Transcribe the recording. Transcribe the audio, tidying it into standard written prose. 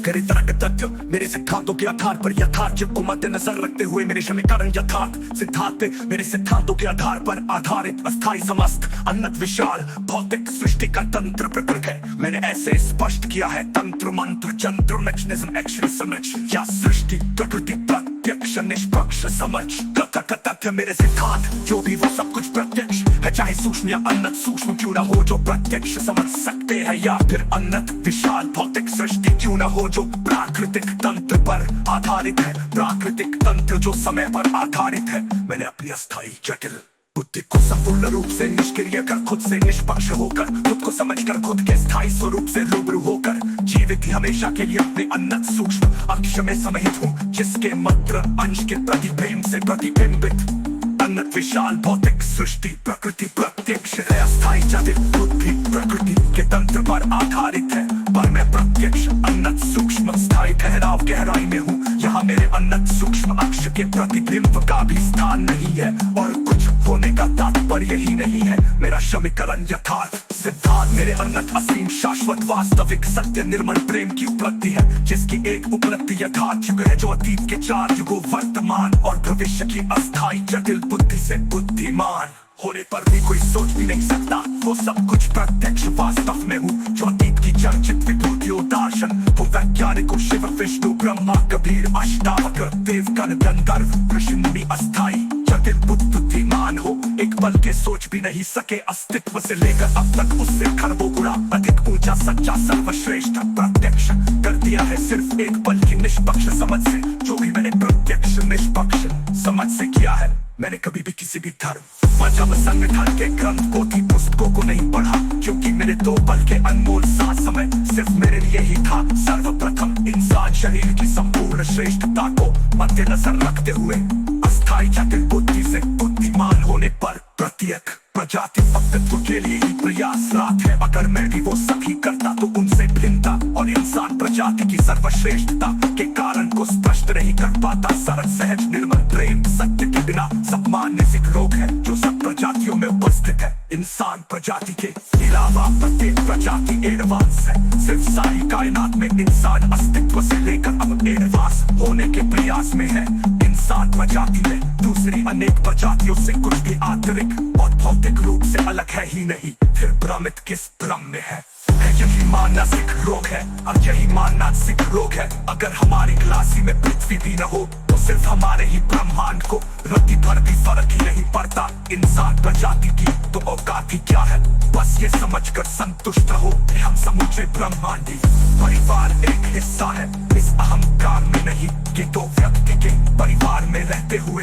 करे तर्क तथ्य मेरे सिद्धांतों के आधार पर यथार्थ को मद्देनजर रखते हुए मेरे समीकरण यथार्थ सिद्धांत मेरे सिद्धांतों के आधार पर आधारित अस्थायी समस्त अनंत विशाल भौतिक सृष्टि का तंत्र प्रकृत है। मैंने ऐसे स्पष्ट किया है तंत्र मंत्र चंद्र मैकेनिज्म एक्शन समझ या सृष्टि प्रकृति प्रत्यक्ष निष्पक्ष समझ तथ्य मेरे सिद्धांत जो भी वो सब कुछ प्रत्यक्ष है, चाहे सूक्ष्म या अनंत सूक्ष्म क्यों ना हो, जो प्रत्यक्ष समझ सकते हैं या फिर अनंत विशाल भौतिक सृष्टि क्यों ना हो, जो प्राकृतिक तंत्र पर आधारित है, प्राकृतिक तंत्र जो समय पर आधारित है। मैंने अपनी अस्थायी जटिल बुद्धि को संपूर्ण रूप से निष्क्रिय कर खुद से निष्पक्ष होकर खुद को समझकर खुद के स्थायी स्वरूप से रूबरू होकर जीवित ही हमेशा के लिए अपने अनंत सूक्ष्म अक्ष में समाहित हूँ, जिसके मात्र अंश के प्रतिबिंब से प्रतिबिंबित अनंत विशाल भौतिक सृष्टि प्रकृति प्रत्यक्ष है। अस्थायी जटिल बुद्धि प्रकृति के तंत्र पर आधारित है, पर मैं प्रत्यक्ष अनंत सूक्ष्म स्थायी ठहराव गहराई में हूँ। यहाँ मेरे अनंत सूक्ष्म अक्ष के प्रतिबिंब का भी स्थान नहीं है और कुछ होने का तात्पर्य ही नहीं है। मेरा समीकरण यथार्थ सिद्धांत मेरे अनंत असीम शाश्वत वास्तविक सत्य निर्मल प्रेम की उपलब्धि है, जिसकी एक उपलब्धि यथार्थ युग है जो अतीत के 4 युगों वर्तमान और भविष्य की अस्थायी जटिल बुद्धि से बुद्धिमान होने पर भी कोई सोच भी नहीं सकता। वो सब कुछ प्रत्यक्ष वास्तव में हूँ जो अतीत की चर्चित विभूतियों दार्शन वो वैज्ञानिकों शिव विष्णु ब्रह्मा कबीर अष्टावक्र देवगण गंधर्व ऋषि मुनि अस्थायी जटिल बुद्धिमान हो, एक पल के सोच भी नहीं सके अस्तित्व से लेकर अब तक उससे खरबों गुना अधिक ऊंचा सच्चा सर्वश्रेष्ठ प्रत्यक्ष कर दिया है सिर्फ एक पल की निष्पक्ष समझ से। जो भी मैंने प्रत्यक्ष निष्पक्ष समझ से किया है, मैंने कभी भी किसी भी धर्म मजहब संगठन के ग्रंथ पोथी पुस्तकों को नहीं पढ़ा, क्योंकि मेरे 2 पल के अनमोल साथ समय सिर्फ मेरे लिए ही था। सर्वप्रथम इंसान शरीर की संपूर्ण श्रेष्ठता को मद्देनजर रखते हुए अस्थायी जटिल बुद्धि से बुद्धिमान होने पर प्रत्येक प्रजाति अस्तित्व के लिए ही प्रयासरत है। अगर मैं भी वो सभी करता तो उनसे भिन्नता और इंसान प्रजाति की सर्वश्रेष्ठता के कारण को स्पष्ट नहीं कर पाता। सरल सहज निर्मल प्रेम सत्य के बिना सब मानसिक रोग है जो सब प्रजातियों में उपस्थित है। इंसान प्रजाति के अलावा प्रत्येक प्रजाति एडवांस है। सिर्फ सारी कायनात में इंसान अस्तित्व से लेकर अब एडवांस होने के प्रयास में है। इंसान प्रजाति में दूसरी अनेक प्रजातियों से कुछ भी आंतरिक और भौतिक रूप से अलग है ही नहीं, फिर भ्रमित किस भ्रम में है। यही मानसिक रोग है और यही मानसिक रोग है। अगर हमारी गैलेक्सी में पृथ्वी भी न हो तो सिर्फ हमारे ही ब्रह्मांड को रत्ती भर भी फर्क ही नहीं पड़ता। इंसान प्रजाति की तो औकात ही क्या है, बस ये समझकर संतुष्ट रहो कि हम समूचे ब्रह्मांडी परिवार एक हिस्सा है। इस अहंकार में नहीं कि 2 व्यक्ति के परिवार में रहते हुए